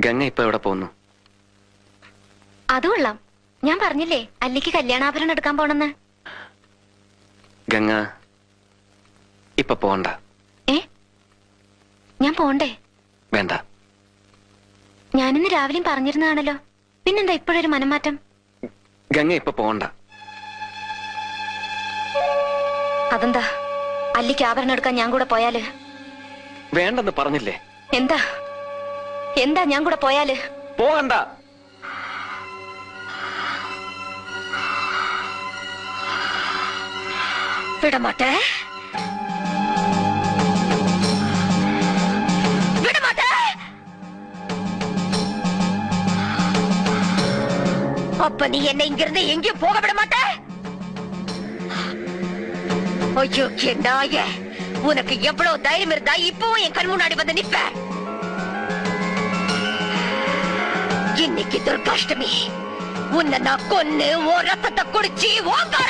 ഗംഗ ഇപ്പൊ എവിടെ പോകുന്നു? അത് കൊള്ളാം. ഞാൻ പറഞ്ഞില്ലേ അല്ലിക്ക് കല്യാണാഭരണം എടുക്കാൻ പോണെന്ന്. ഗംഗ ഇപ്പൊ പോണ്ട. ഞാൻ പോണ്ടേ? വേണ്ട. ഞാനിന്ന് രാവിലെയും പറഞ്ഞിരുന്നതാണല്ലോ, പിന്നെന്താ ഇപ്പോഴൊരു മനംമാറ്റം? ഗംഗ ഇപ്പൊ പോണ്ട. അതെന്താ? അല്ലിക്ക് ആഭരണം എടുക്കാൻ ഞാൻ കൂടെ പോയാല്? വേണ്ടെന്ന് പറഞ്ഞില്ലേ? എന്താ എന്താ ഞാൻ കൂടെ പോയാല്? പോകണ്ട. വിടമാട്ടെ, വിടമാട്ടെ. அப்ப நீ என்னை இங்கிருந்து எங்கேயும் போக விட மாட்ட? ஐயோ நாய, உனக்கு எவ்வளவு தைரியம் இருந்தா இப்பவும் என் கண் முன்னாடி வந்து நிப்ப? இன்னைக்கு துர்காஷ்டமி, உன்னை நான் கொன்னு ஓ ரத்தத்தை குடிச்சு ஓங்கார